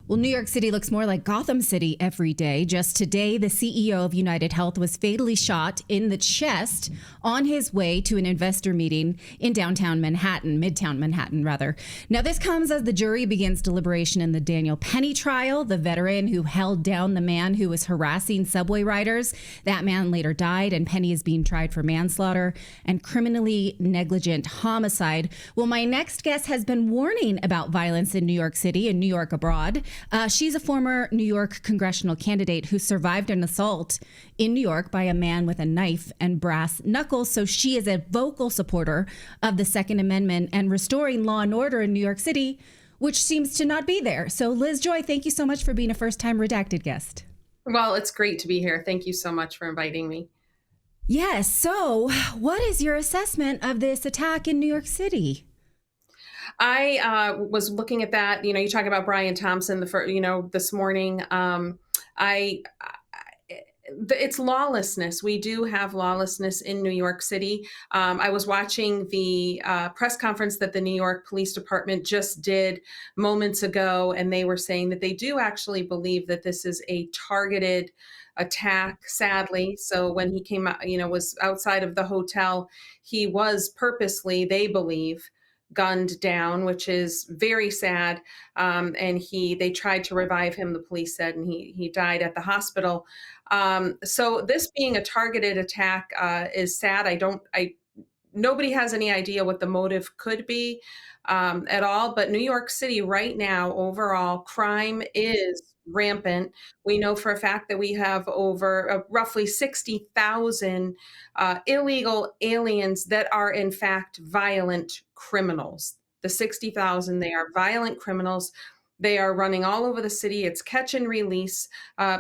Well, New York City looks more like Gotham City every day. Just today, the CEO of UnitedHealth was fatally shot in the chest on his way to an investor meeting in downtown Manhattan, Midtown Manhattan, rather. Now, this comes as the jury begins deliberation in the Daniel Penny trial, the veteran who held down the man who was harassing subway riders. That man later died, and Penny is being tried for manslaughter and criminally negligent homicide. Well, my next guest has been warning about violence in New York City and New York abroad. She's a former New York congressional candidate who survived an assault in New York by a man with a knife and brass knuckles. So she is a vocal supporter of the Second Amendment and restoring law and order in New York City, which seems to not be there. So Liz Joy, thank you so much for being a first-time Redacted guest. Well, it's great to be here. Thank you so much for inviting me. Yes. So what is your assessment of this attack in New York City? I was looking at that. You talk about Brian Thompson, this morning. It's lawlessness. We do have lawlessness in New York City. I was watching the press conference that the New York Police Department just did moments ago, and they were saying that they do actually believe that this is a targeted attack, sadly. So when he came out, was outside of the hotel, he was purposely, they believe, gunned down, which is very sad. And they tried to revive him, the police said, and he died at the hospital. So this being a targeted attack is sad. Nobody has any idea what the motive could be at all. But New York City right now, overall, crime is rampant. We know for a fact that we have over roughly 60,000 illegal aliens that are in fact violent criminals. The 60,000, they are violent criminals. They are running all over the city. It's catch and release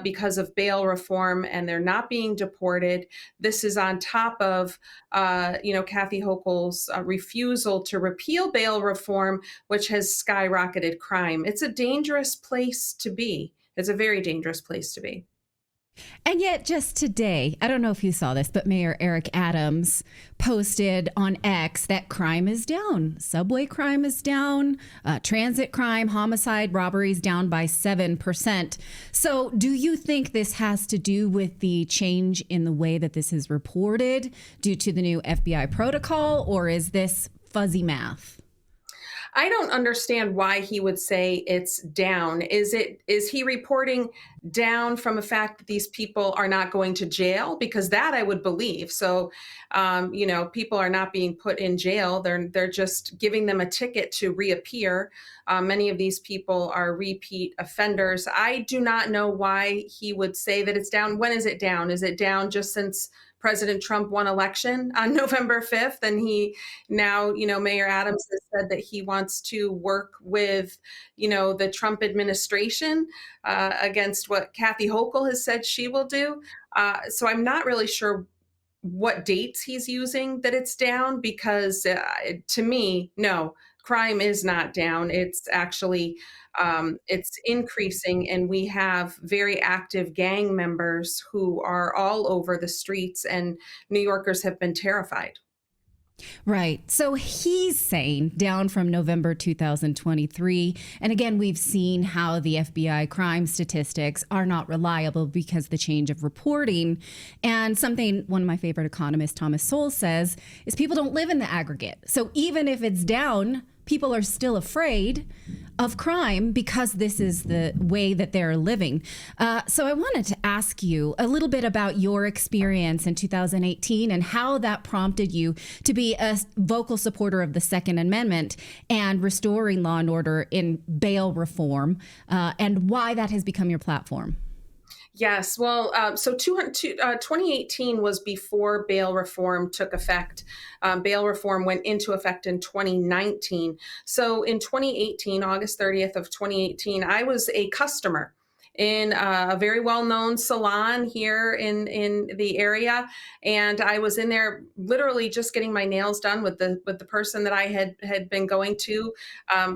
because of bail reform, and they're not being deported. This is on top of, Kathy Hochul's refusal to repeal bail reform, which has skyrocketed crime. It's a dangerous place to be. It's a very dangerous place to be. And yet just today, I don't know if you saw this, but Mayor Eric Adams posted on X that crime is down. Subway crime is down. Transit crime, homicide, robberies down by 7%. So do you think this has to do with the change in the way that this is reported due to the new FBI protocol, or is this fuzzy math? I don't understand why he would say it's down. Is he reporting down from the fact that these people are not going to jail? Because that I would believe. So, people are not being put in jail. They're just giving them a ticket to reappear. Many of these people are repeat offenders. I do not know why he would say that it's down. When is it down? Is it down just since President Trump won election on November 5th? And he now, Mayor Adams has said that he wants to work with, the Trump administration against what Kathy Hochul has said she will do. So I'm not really sure what dates he's using that it's down, because to me, no, crime is not down. It's actually it's increasing, and we have very active gang members who are all over the streets, and New Yorkers have been terrified. Right. So he's saying down from November 2023. And again, we've seen how the FBI crime statistics are not reliable because the change of reporting. And something one of my favorite economists, Thomas Sowell, says is people don't live in the aggregate. So even if it's down, people are still afraid of crime because this is the way that they're living. So I wanted to ask you a little bit about your experience in 2018 and how that prompted you to be a vocal supporter of the Second Amendment and restoring law and order in bail reform, and why that has become your platform. Yes. Well, 2018 was before bail reform took effect. Bail reform went into effect in 2019. So in 2018, August 30th of 2018, I was a customer in a very well-known salon here in the area. And I was in there literally just getting my nails done with the person that I had been going to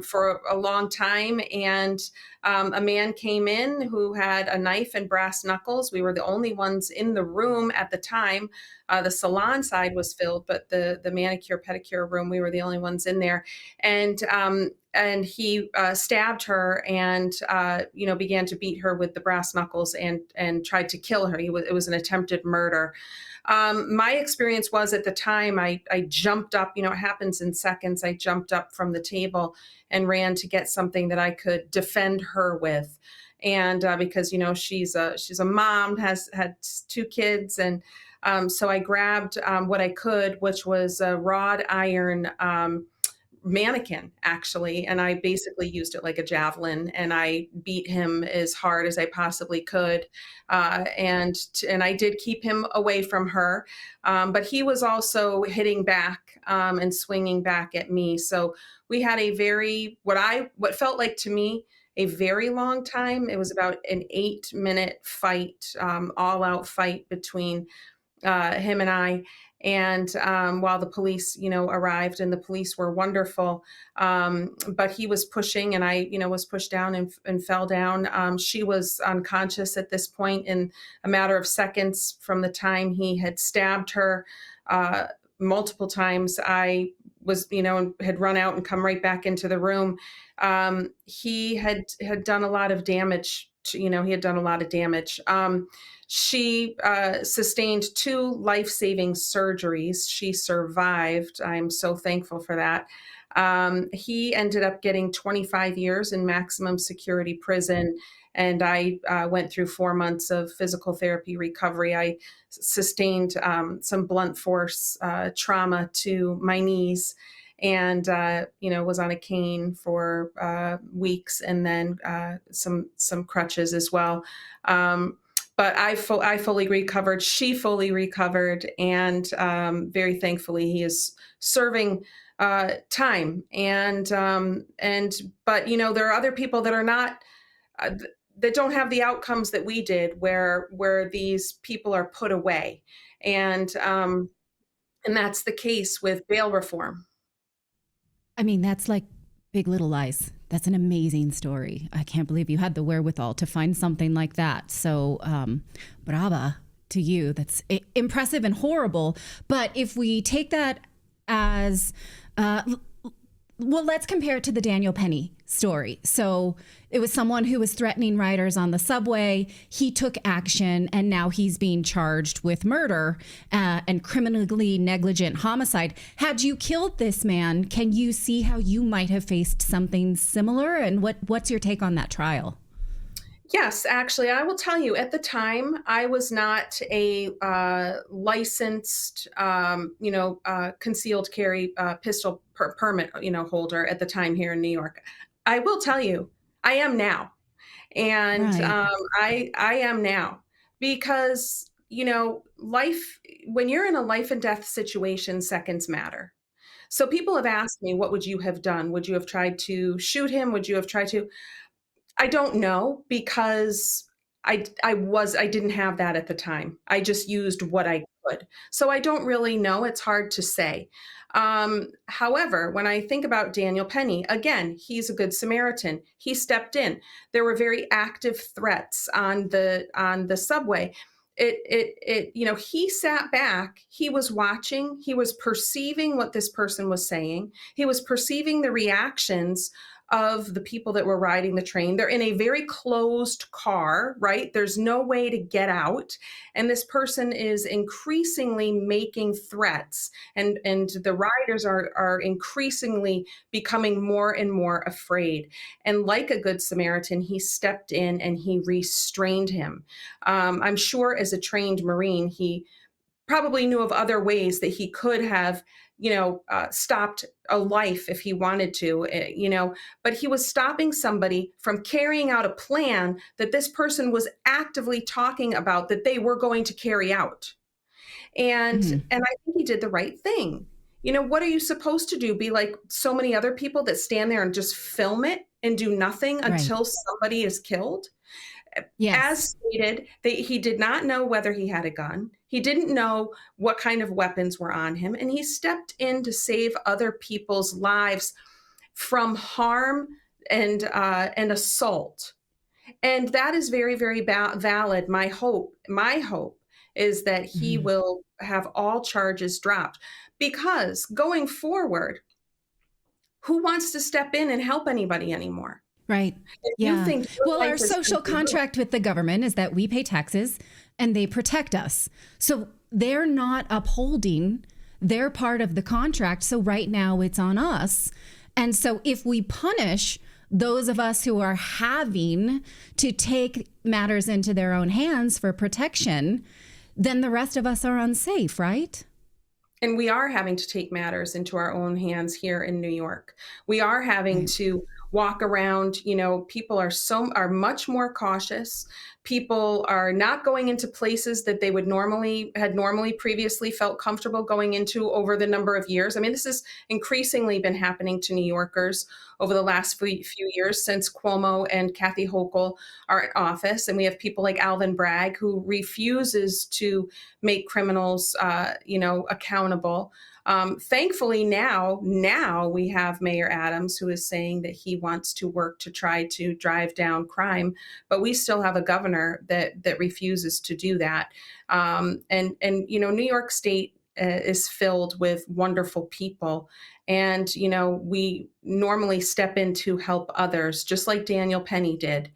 for a long time. And a man came in who had a knife and brass knuckles. We were the only ones in the room at the time. The salon side was filled, but the manicure pedicure room, we were the only ones in there. And and he stabbed her and began to beat her with the brass knuckles and tried to kill her. It was an attempted murder. My experience was at the time I jumped up. It happens in seconds. I jumped up from the table and ran to get something that I could defend her with. And because she's a mom, has had 2 kids, and so I grabbed what I could, which was a wrought iron mannequin, actually, and I basically used it like a javelin, and I beat him as hard as I possibly could, and I did keep him away from her, but he was also hitting back and swinging back at me. So we had a very what felt like to me a very long time. It was about an 8-minute fight, all out fight between him and I. And while the police, arrived, and the police were wonderful, but he was pushing, and I, was pushed down and fell down. She was unconscious at this point in a matter of seconds from the time he had stabbed her multiple times. I was, had run out and come right back into the room. He had done a lot of damage. He had done a lot of damage. She sustained 2 life-saving surgeries. She survived. I'm so thankful for that. He ended up getting 25 years in maximum security prison, and I went through 4 months of physical therapy recovery. I sustained some blunt force trauma to my knees, and was on a cane for weeks, and then some crutches as well. But I fully recovered. She fully recovered, and very thankfully, he is serving time. And but there are other people that are not that don't have the outcomes that we did, where these people are put away, and that's the case with bail reform. I mean, that's like Big Little Lies. That's an amazing story. I can't believe you had the wherewithal to find something like that. So, brava to you. That's impressive and horrible. But if we take that as, well, let's compare it to the Daniel Penny story. So it was someone who was threatening riders on the subway. He took action, and now he's being charged with murder and criminally negligent homicide. Had you killed this man, can you see how you might have faced something similar? And what's your take on that trial? Yes, actually, I will tell you, at the time, I was not a licensed, concealed carry pistol permit, holder at the time here in New York. I will tell you, I am now. And Right. I am now because, life, when you're in a life and death situation, seconds matter. So people have asked me, what would you have done? Would you have tried to shoot him? Would you have tried to? I don't know, because I didn't have that at the time. I just used what I could. So I don't really know. It's hard to say. However, when I think about Daniel Penny, again, he's a good Samaritan. He stepped in. There were very active threats on the subway. He sat back. He was watching. He was perceiving what this person was saying. He was perceiving the reactions of the people that were riding the train. They're in a very closed car, right? There's no way to get out. And this person is increasingly making threats. And the riders are increasingly becoming more and more afraid. And like a good Samaritan, he stepped in and he restrained him. I'm sure as a trained Marine, he probably knew of other ways that he could have stopped a life if he wanted to, but he was stopping somebody from carrying out a plan that this person was actively talking about that they were going to carry out. And Mhm. and I think he did the right thing. What are you supposed to do? Be like so many other people that stand there and just film it and do nothing Right. until somebody is killed? Yes. As stated, he did not know whether he had a gun. He didn't know what kind of weapons were on him, and he stepped in to save other people's lives from harm and assault. And that is very, very valid. My hope is that he Mhm. will have all charges dropped, because going forward, who wants to step in and help anybody anymore? Right. If you Yeah. think your Well, our life is social going to be ruined. contract with the government is that we pay taxes and they protect us. So they're not upholding their part of the contract. So right now it's on us. And so if we punish those of us who are having to take matters into their own hands for protection, then the rest of us are unsafe, right? And we are having to take matters into our own hands here in New York. We are having Right. to walk around, people are much more cautious. People are not going into places that they would normally previously felt comfortable going into over the number of years. I mean, this has increasingly been happening to New Yorkers over the last few years since Cuomo and Kathy Hochul are in office. And we have people like Alvin Bragg, who refuses to make criminals, accountable. Thankfully, now we have Mayor Adams, who is saying that he wants to work to try to drive down crime, but we still have a governor that refuses to do that. New York State is filled with wonderful people. And, we normally step in to help others, just like Daniel Penny did.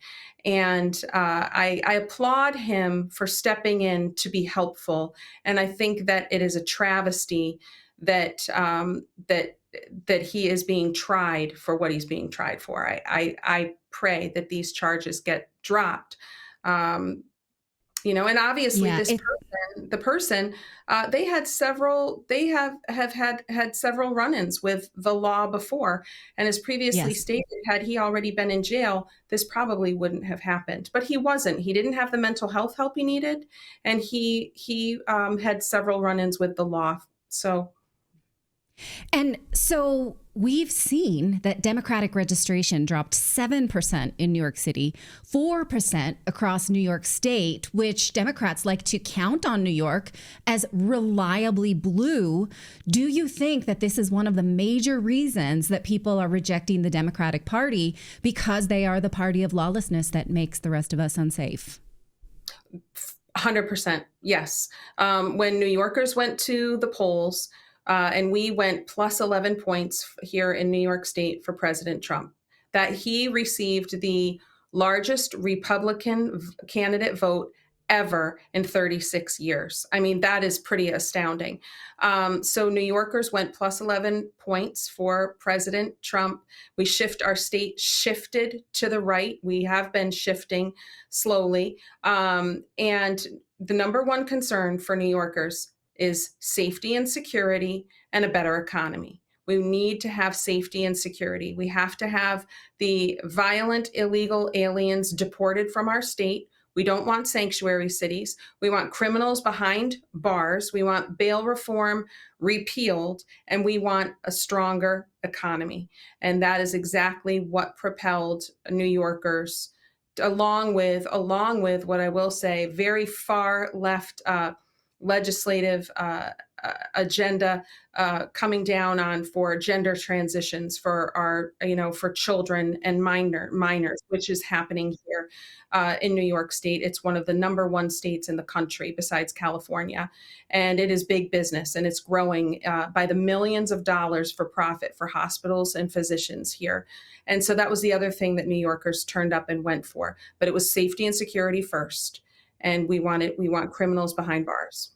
And I applaud him for stepping in to be helpful. And I think that it is a travesty that that he is being tried for what he's being tried for. I pray that these charges get dropped. And obviously Yeah. the person, they have had several run-ins with the law before. And as previously Yes. stated, had he already been in jail, this probably wouldn't have happened. But he wasn't. He didn't have the mental health help he needed. And he had several run-ins with the law. So And so we've seen that Democratic registration dropped 7% in New York City, 4% across New York State, which Democrats like to count on New York as reliably blue. Do you think that this is one of the major reasons that people are rejecting the Democratic Party, because they are the party of lawlessness that makes the rest of us unsafe? 100%, yes. When New Yorkers went to the polls, and we went plus 11 points here in New York State for President Trump, that he received the largest Republican candidate vote ever in 36 years. I mean, that is pretty astounding. So New Yorkers went plus 11 points for President Trump. Our state shifted to the right. We have been shifting slowly. And the number one concern for New Yorkers is safety and security and a better economy. We need to have safety and security. We have to have the violent, illegal aliens deported from our state. We don't want sanctuary cities. We want criminals behind bars. We want bail reform repealed, and we want a stronger economy. And that is exactly what propelled New Yorkers, along with what I will say, very far left legislative agenda coming down on for gender transitions for our, for children and minors, which is happening here in New York State. It's one of the number one states in the country besides California. And it is big business, and it's growing by the millions of dollars for profit for hospitals and physicians here. And so that was the other thing that New Yorkers turned up and went for. But it was safety and security first. And we want criminals behind bars.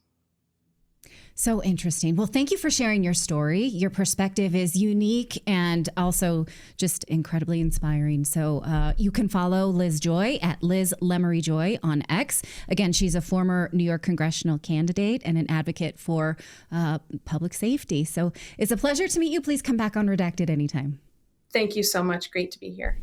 So interesting. Well, thank you for sharing your story. Your perspective is unique and also just incredibly inspiring. So you can follow Liz Joy at Liz Lemery Joy on X. Again, she's a former New York congressional candidate and an advocate for public safety. So it's a pleasure to meet you. Please come back on Redacted anytime. Thank you so much. Great to be here.